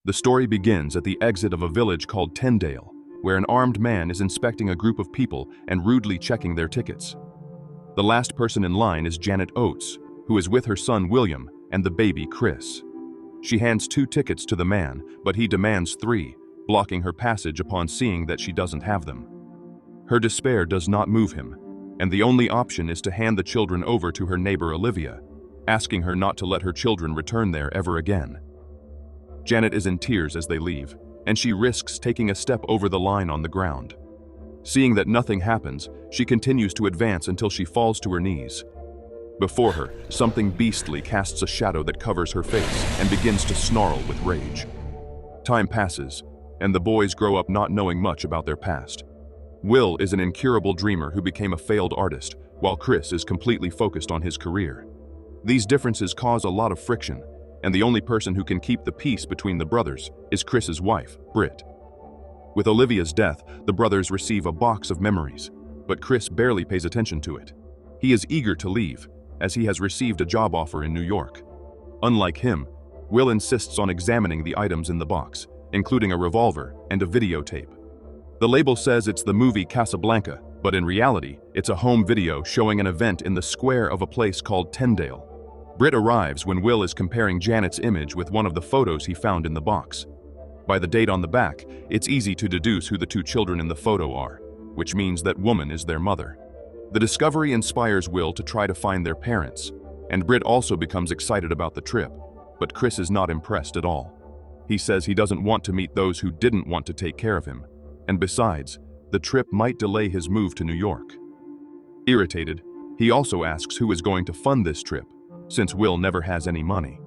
The story begins at the exit of a village called Tendale, where an armed man is inspecting a group of people and rudely checking their tickets. The last person in line is Janet Oates, who is with her son William and the baby Chris. She hands 2 tickets to the man, but he demands 3, blocking her passage upon seeing that she doesn't have them. Her despair does not move him, and the only option is to hand the children over to her neighbor Olivia, asking her not to let her children return there ever again. Janet is in tears as they leave, and she risks taking a step over the line on the ground. Seeing that nothing happens, she continues to advance until she falls to her knees. Before her, something beastly casts a shadow that covers her face and begins to snarl with rage. Time passes, and the boys grow up not knowing much about their past. Will is an incurable dreamer who became a failed artist, while Chris is completely focused on his career. These differences cause a lot of friction, and the only person who can keep the peace between the brothers is Chris's wife, Britt. With Olivia's death, the brothers receive a box of memories, but Chris barely pays attention to it. He is eager to leave, as he has received a job offer in New York. Unlike him, Will insists on examining the items in the box, including a revolver and a videotape. The label says it's the movie Casablanca, but in reality, it's a home video showing an event in the square of a place called Tendale. Britt arrives when Will is comparing Janet's image with one of the photos he found in the box. By the date on the back, it's easy to deduce who the 2 children in the photo are, which means that woman is their mother. The discovery inspires Will to try to find their parents, and Britt also becomes excited about the trip, but Chris is not impressed at all. He says he doesn't want to meet those who didn't want to take care of him, and besides, the trip might delay his move to New York. Irritated, he also asks who is going to fund this trip, since Will never has any money.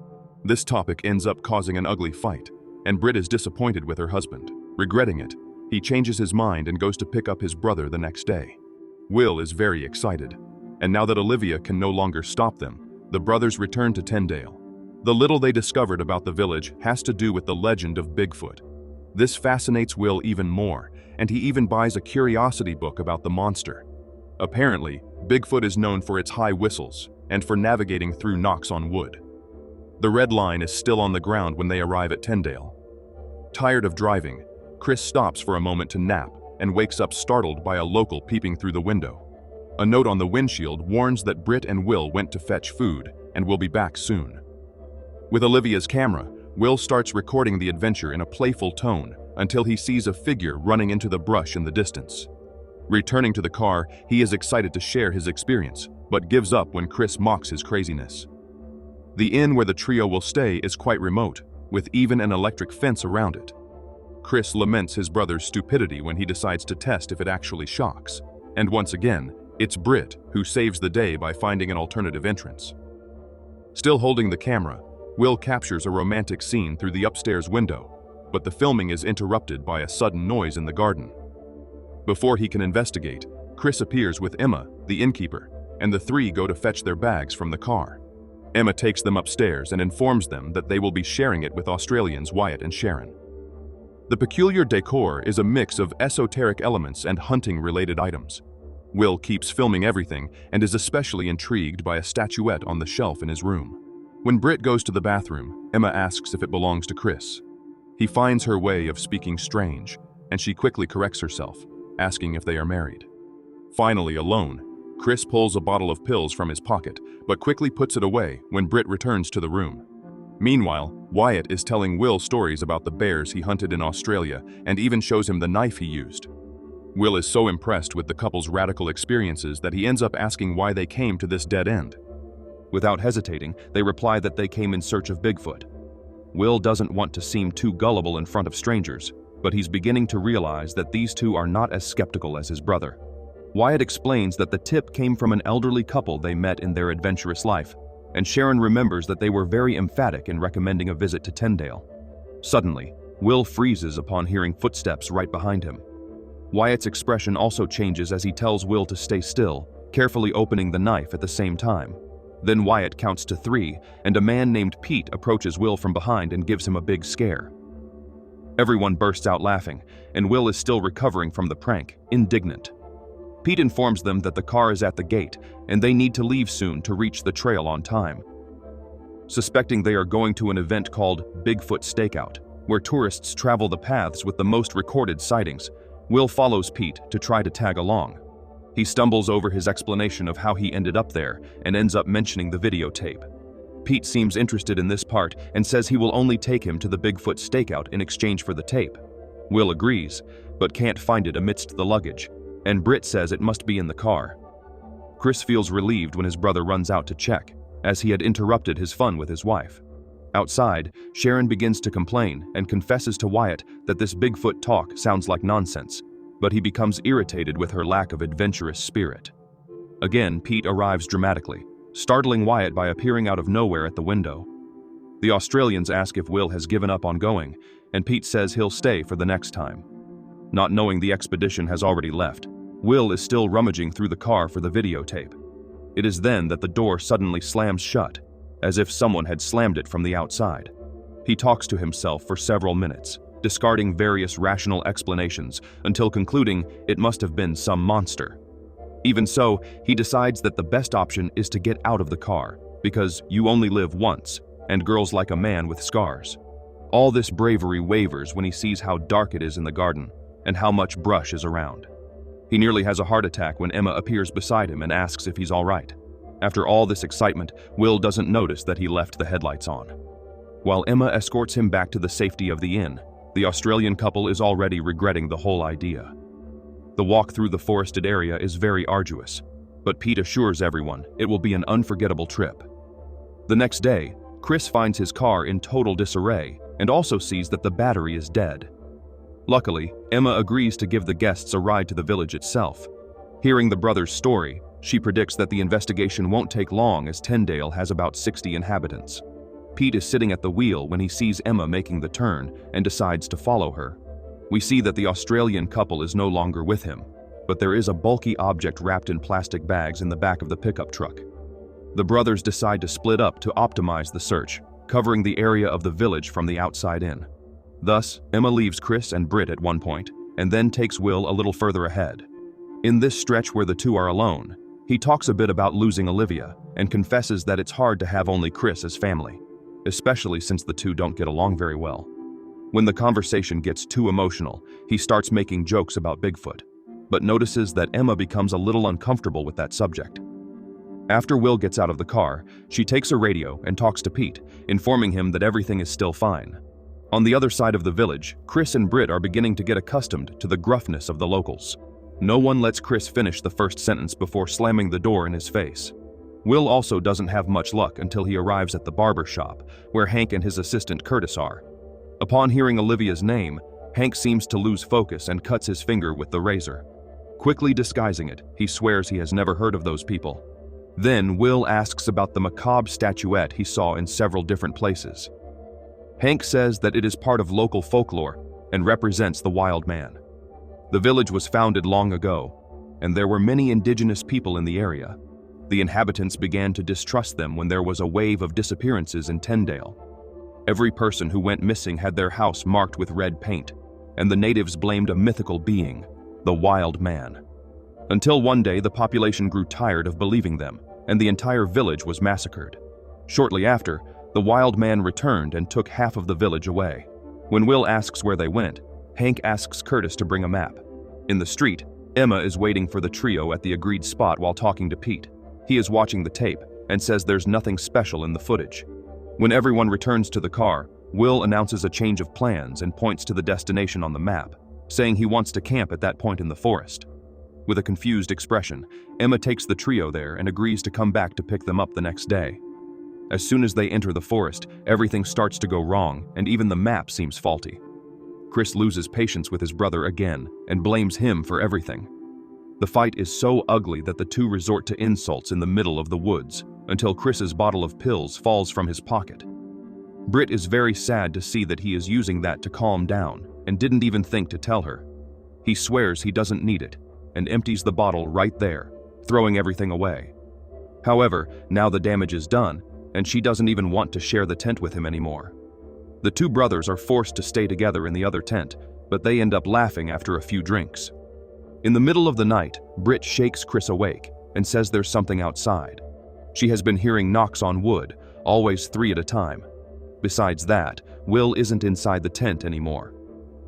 This topic ends up causing an ugly fight, and Britt is disappointed with her husband. Regretting it, he changes his mind and goes to pick up his brother the next day. Will is very excited, and now that Olivia can no longer stop them, the brothers return to Tendale. The little they discovered about the village has to do with the legend of Bigfoot. This fascinates Will even more, and he even buys a curiosity book about the monster. Apparently, Bigfoot is known for its high whistles and for navigating through knocks on wood. The red line is still on the ground when they arrive at Tendale. Tired of driving, Chris stops for a moment to nap and wakes up startled by a local peeping through the window. A note on the windshield warns that Britt and Will went to fetch food and will be back soon. With Olivia's camera, Will starts recording the adventure in a playful tone until he sees a figure running into the brush in the distance. Returning to the car, he is excited to share his experience, but gives up when Chris mocks his craziness. The inn where the trio will stay is quite remote, with even an electric fence around it. Chris laments his brother's stupidity when he decides to test if it actually shocks, and once again, it's Britt who saves the day by finding an alternative entrance. Still holding the camera, Will captures a romantic scene through the upstairs window, but the filming is interrupted by a sudden noise in the garden. Before he can investigate, Chris appears with Emma, the innkeeper, and the 3 go to fetch their bags from the car. Emma takes them upstairs and informs them that they will be sharing it with Australians Wyatt and Sharon. The peculiar decor is a mix of esoteric elements and hunting-related items. Will keeps filming everything and is especially intrigued by a statuette on the shelf in his room. When Britt goes to the bathroom, Emma asks if it belongs to Chris. He finds her way of speaking strange, and she quickly corrects herself, asking if they are married. Finally alone, Chris pulls a bottle of pills from his pocket, but quickly puts it away when Britt returns to the room. Meanwhile, Wyatt is telling Will stories about the bears he hunted in Australia and even shows him the knife he used. Will is so impressed with the couple's radical experiences that he ends up asking why they came to this dead end. Without hesitating, they reply that they came in search of Bigfoot. Will doesn't want to seem too gullible in front of strangers, but he's beginning to realize that these 2 are not as skeptical as his brother. Wyatt explains that the tip came from an elderly couple they met in their adventurous life, and Sharon remembers that they were very emphatic in recommending a visit to Tendale. Suddenly, Will freezes upon hearing footsteps right behind him. Wyatt's expression also changes as he tells Will to stay still, carefully opening the knife at the same time. Then Wyatt counts to 3, and a man named Pete approaches Will from behind and gives him a big scare. Everyone bursts out laughing, and Will is still recovering from the prank, indignant. Pete informs them that the car is at the gate, and they need to leave soon to reach the trail on time. Suspecting they are going to an event called Bigfoot Stakeout, where tourists travel the paths with the most recorded sightings, Will follows Pete to try to tag along. He stumbles over his explanation of how he ended up there and ends up mentioning the videotape. Pete seems interested in this part and says he will only take him to the Bigfoot stakeout in exchange for the tape. Will agrees, but can't find it amidst the luggage, and Britt says it must be in the car. Chris feels relieved when his brother runs out to check, as he had interrupted his fun with his wife. Outside, Sharon begins to complain and confesses to Wyatt that this Bigfoot talk sounds like nonsense, but he becomes irritated with her lack of adventurous spirit. Again, Pete arrives dramatically, startling Wyatt by appearing out of nowhere at the window. The Australians ask if Will has given up on going, and Pete says he'll stay for the next time. Not knowing the expedition has already left, Will is still rummaging through the car for the videotape. It is then that the door suddenly slams shut, as if someone had slammed it from the outside. He talks to himself for several minutes, discarding various rational explanations until concluding it must have been some monster. Even so, he decides that the best option is to get out of the car, because you only live once, and girls like a man with scars. All this bravery wavers when he sees how dark it is in the garden and how much brush is around. He nearly has a heart attack when Emma appears beside him and asks if he's all right. After all this excitement, Will doesn't notice that he left the headlights on. While Emma escorts him back to the safety of the inn, the Australian couple is already regretting the whole idea. The walk through the forested area is very arduous, but Pete assures everyone it will be an unforgettable trip. The next day, Chris finds his car in total disarray and also sees that the battery is dead. Luckily, Emma agrees to give the guests a ride to the village itself. Hearing the brothers' story, she predicts that the investigation won't take long as Tendale has about 60 inhabitants. Pete is sitting at the wheel when he sees Emma making the turn and decides to follow her. We see that the Australian couple is no longer with him, but there is a bulky object wrapped in plastic bags in the back of the pickup truck. The brothers decide to split up to optimize the search, covering the area of the village from the outside in. Thus, Emma leaves Chris and Britt at one point, and then takes Will a little further ahead. In this stretch where the two are alone, he talks a bit about losing Olivia and confesses that it's hard to have only Chris as family, especially since the two don't get along very well. When the conversation gets too emotional, he starts making jokes about Bigfoot, but notices that Emma becomes a little uncomfortable with that subject. After Will gets out of the car, she takes a radio and talks to Pete, informing him that everything is still fine. On the other side of the village, Chris and Britt are beginning to get accustomed to the gruffness of the locals. No one lets Chris finish the first sentence before slamming the door in his face. Will also doesn't have much luck until he arrives at the barber shop, where Hank and his assistant Curtis are. Upon hearing Olivia's name, Hank seems to lose focus and cuts his finger with the razor. Quickly disguising it, he swears he has never heard of those people. Then Will asks about the macabre statuette he saw in several different places. Hank says that it is part of local folklore and represents the wild man. The village was founded long ago, and there were many indigenous people in the area. The inhabitants began to distrust them when there was a wave of disappearances in Tendale. Every person who went missing had their house marked with red paint, and the natives blamed a mythical being, the wild man. Until one day the population grew tired of believing them, and the entire village was massacred. Shortly after, the wild man returned and took half of the village away. When Will asks where they went, Hank asks Curtis to bring a map. In the street, Emma is waiting for the trio at the agreed spot while talking to Pete. He is watching the tape and says there's nothing special in the footage. When everyone returns to the car, Will announces a change of plans and points to the destination on the map, saying he wants to camp at that point in the forest. With a confused expression, Emma takes the trio there and agrees to come back to pick them up the next day. As soon as they enter the forest, everything starts to go wrong, and even the map seems faulty. Chris loses patience with his brother again and blames him for everything. The fight is so ugly that the two resort to insults in the middle of the woods, until Chris's bottle of pills falls from his pocket. Britt is very sad to see that he is using that to calm down and didn't even think to tell her. He swears he doesn't need it and empties the bottle right there, throwing everything away. However, now the damage is done, and she doesn't even want to share the tent with him anymore. The two brothers are forced to stay together in the other tent, but they end up laughing after a few drinks. In the middle of the night, Britt shakes Chris awake and says there's something outside. She has been hearing knocks on wood, always 3 at a time. Besides that, Will isn't inside the tent anymore.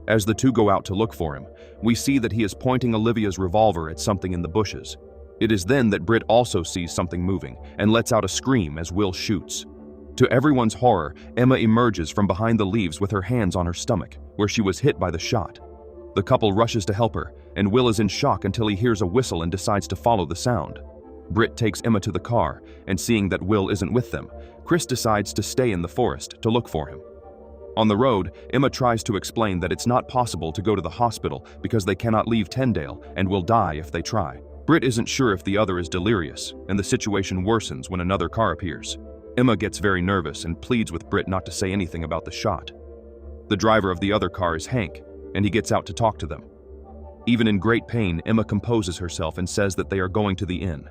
As the two go out to look for him, we see that he is pointing Olivia's revolver at something in the bushes. It is then that Britt also sees something moving and lets out a scream as Will shoots. To everyone's horror, Emma emerges from behind the leaves with her hands on her stomach, where she was hit by the shot. The couple rushes to help her, and Will is in shock until he hears a whistle and decides to follow the sound. Britt takes Emma to the car, and seeing that Will isn't with them, Chris decides to stay in the forest to look for him. On the road, Emma tries to explain that it's not possible to go to the hospital because they cannot leave Tendale and will die if they try. Britt isn't sure if the other is delirious, and the situation worsens when another car appears. Emma gets very nervous and pleads with Britt not to say anything about the shot. The driver of the other car is Hank, and he gets out to talk to them. Even in great pain, Emma composes herself and says that they are going to the inn.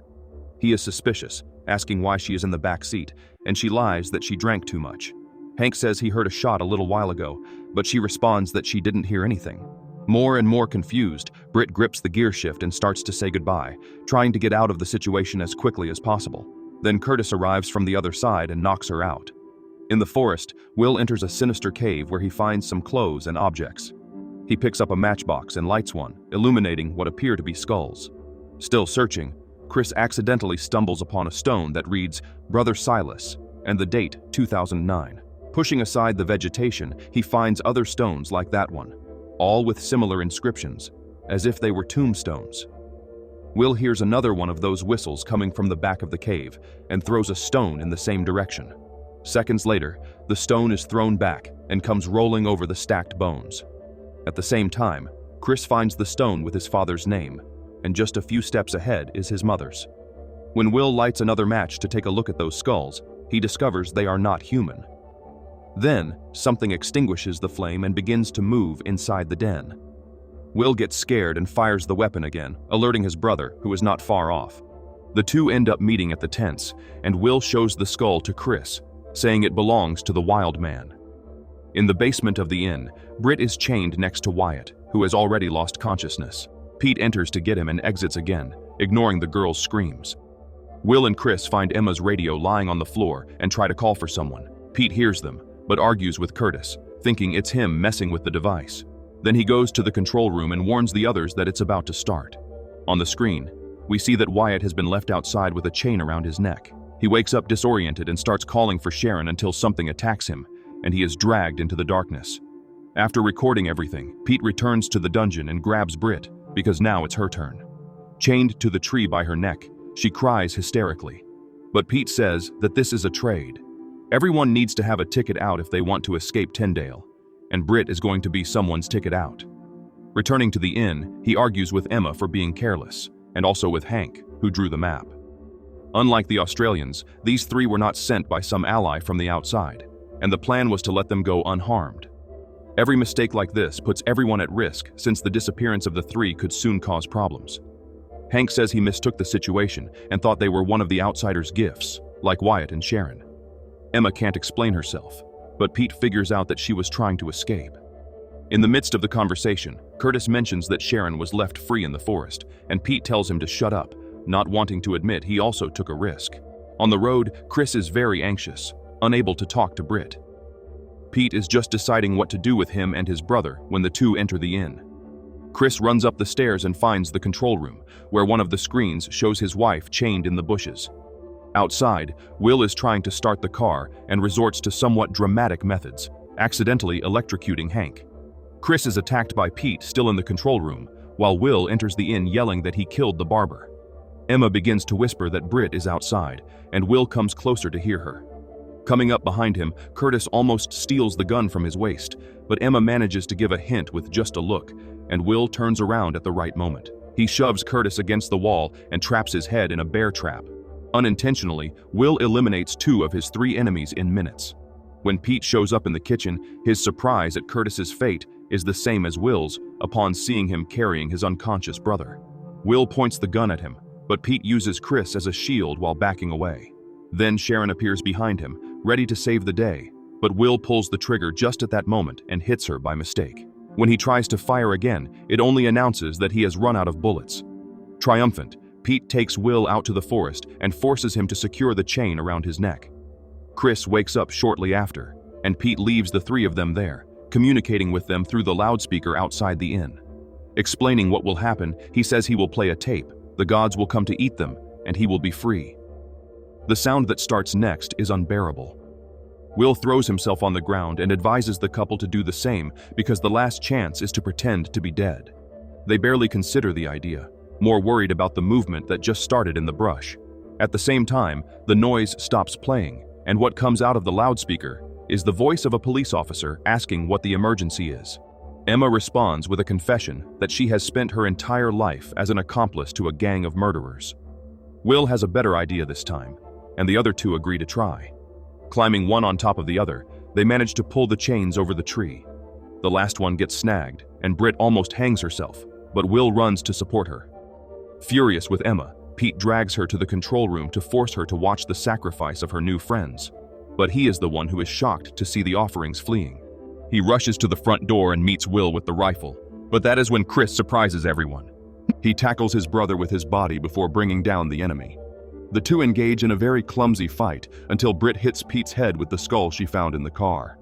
He is suspicious, asking why she is in the back seat, and she lies that she drank too much. Hank says he heard a shot a little while ago, but she responds that she didn't hear anything. More and more confused, Britt grips the gear shift and starts to say goodbye, trying to get out of the situation as quickly as possible. Then Curtis arrives from the other side and knocks her out. In the forest, Will enters a sinister cave where he finds some clothes and objects. He picks up a matchbox and lights one, illuminating what appear to be skulls. Still searching, Chris accidentally stumbles upon a stone that reads Brother Silas and the date 2009. Pushing aside the vegetation, he finds other stones like that one, all with similar inscriptions, as if they were tombstones. Will hears another one of those whistles coming from the back of the cave and throws a stone in the same direction. Seconds later, the stone is thrown back and comes rolling over the stacked bones. At the same time, Chris finds the stone with his father's name, and just a few steps ahead is his mother's. When Will lights another match to take a look at those skulls, he discovers they are not human. Then, something extinguishes the flame and begins to move inside the den. Will gets scared and fires the weapon again, alerting his brother, who is not far off. The two end up meeting at the tents, and Will shows the skull to Chris, saying it belongs to the wild man. In the basement of the inn, Britt is chained next to Wyatt, who has already lost consciousness. Pete enters to get him and exits again, ignoring the girl's screams. Will and Chris find Emma's radio lying on the floor and try to call for someone. Pete hears them, but argues with Curtis, thinking it's him messing with the device. Then he goes to the control room and warns the others that it's about to start. On the screen, we see that Wyatt has been left outside with a chain around his neck. He wakes up disoriented and starts calling for Sharon until something attacks him, and he is dragged into the darkness. After recording everything, Pete returns to the dungeon and grabs Britt, because now it's her turn. Chained to the tree by her neck, she cries hysterically. But Pete says that this is a trade. Everyone needs to have a ticket out if they want to escape Tendale, and Britt is going to be someone's ticket out. Returning to the inn, he argues with Emma for being careless, and also with Hank, who drew the map. Unlike the Australians, these three were not sent by some ally from the outside, and the plan was to let them go unharmed. Every mistake like this puts everyone at risk, since the disappearance of the three could soon cause problems. Hank says he mistook the situation and thought they were one of the outsiders' gifts, like Wyatt and Sharon. Emma can't explain herself, but Pete figures out that she was trying to escape. In the midst of the conversation, Curtis mentions that Sharon was left free in the forest, and Pete tells him to shut up, not wanting to admit he also took a risk. On the road, Chris is very anxious, unable to talk to Britt. Pete is just deciding what to do with him and his brother when the two enter the inn. Chris runs up the stairs and finds the control room, where one of the screens shows his wife chained in the bushes. Outside, Will is trying to start the car and resorts to somewhat dramatic methods, accidentally electrocuting Hank. Chris is attacked by Pete still in the control room, while Will enters the inn yelling that he killed the barber. Emma begins to whisper that Britt is outside, and Will comes closer to hear her. Coming up behind him, Curtis almost steals the gun from his waist, but Emma manages to give a hint with just a look, and Will turns around at the right moment. He shoves Curtis against the wall and traps his head in a bear trap. Unintentionally, Will eliminates 2 of his 3 enemies in minutes. When Pete shows up in the kitchen, his surprise at Curtis's fate is the same as Will's upon seeing him carrying his unconscious brother. Will points the gun at him, but Pete uses Chris as a shield while backing away. Then Sharon appears behind him, ready to save the day, but Will pulls the trigger just at that moment and hits her by mistake. When he tries to fire again, it only announces that he has run out of bullets. Triumphant, Pete takes Will out to the forest and forces him to secure the chain around his neck. Chris wakes up shortly after, and Pete leaves the three of them there, communicating with them through the loudspeaker outside the inn. Explaining what will happen, he says he will play a tape, the gods will come to eat them, and he will be free. The sound that starts next is unbearable. Will throws himself on the ground and advises the couple to do the same because the last chance is to pretend to be dead. They barely consider the idea, more worried about the movement that just started in the brush. At the same time, the noise stops playing, and what comes out of the loudspeaker is the voice of a police officer asking what the emergency is. Emma responds with a confession that she has spent her entire life as an accomplice to a gang of murderers. Will has a better idea this time, and the other two agree to try. Climbing one on top of the other, they manage to pull the chains over the tree. The last one gets snagged, and Britt almost hangs herself, but Will runs to support her. Furious with Emma, Pete drags her to the control room to force her to watch the sacrifice of her new friends. But he is the one who is shocked to see the offerings fleeing. He rushes to the front door and meets Will with the rifle, but that is when Chris surprises everyone. He tackles his brother with his body before bringing down the enemy. The two engage in a very clumsy fight until Britt hits Pete's head with the skull she found in the car.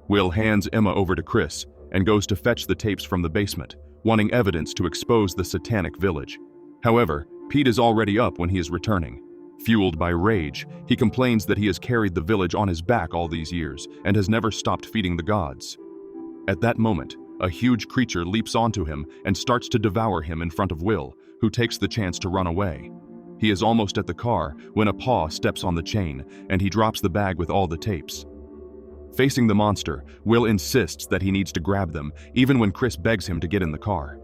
Will hands Emma over to Chris and goes to fetch the tapes from the basement, wanting evidence to expose the satanic village. However, Pete is already up when he is returning. Fueled by rage, he complains that he has carried the village on his back all these years and has never stopped feeding the gods. At that moment, a huge creature leaps onto him and starts to devour him in front of Will, who takes the chance to run away. He is almost at the car when a paw steps on the chain, and he drops the bag with all the tapes. Facing the monster, Will insists that he needs to grab them, even when Chris begs him to get in the car.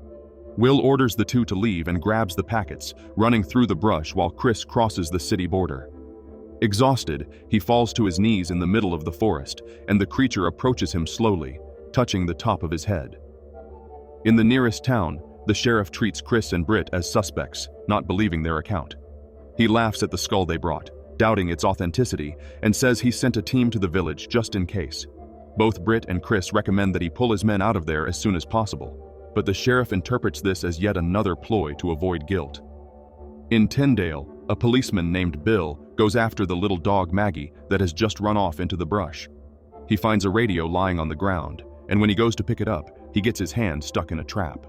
Will orders the two to leave and grabs the packets, running through the brush while Chris crosses the city border. Exhausted, he falls to his knees in the middle of the forest, and the creature approaches him slowly, touching the top of his head. In the nearest town, the sheriff treats Chris and Britt as suspects, not believing their account. He laughs at the skull they brought, doubting its authenticity, and says he sent a team to the village just in case. Both Britt and Chris recommend that he pull his men out of there as soon as possible, but the sheriff interprets this as yet another ploy to avoid guilt. In Tendale, a policeman named Bill goes after the little dog Maggie that has just run off into the brush. He finds a radio lying on the ground, and when he goes to pick it up, he gets his hand stuck in a trap.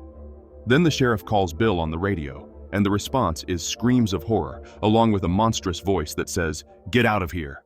Then the sheriff calls Bill on the radio, and the response is screams of horror, along with a monstrous voice that says, "Get out of here."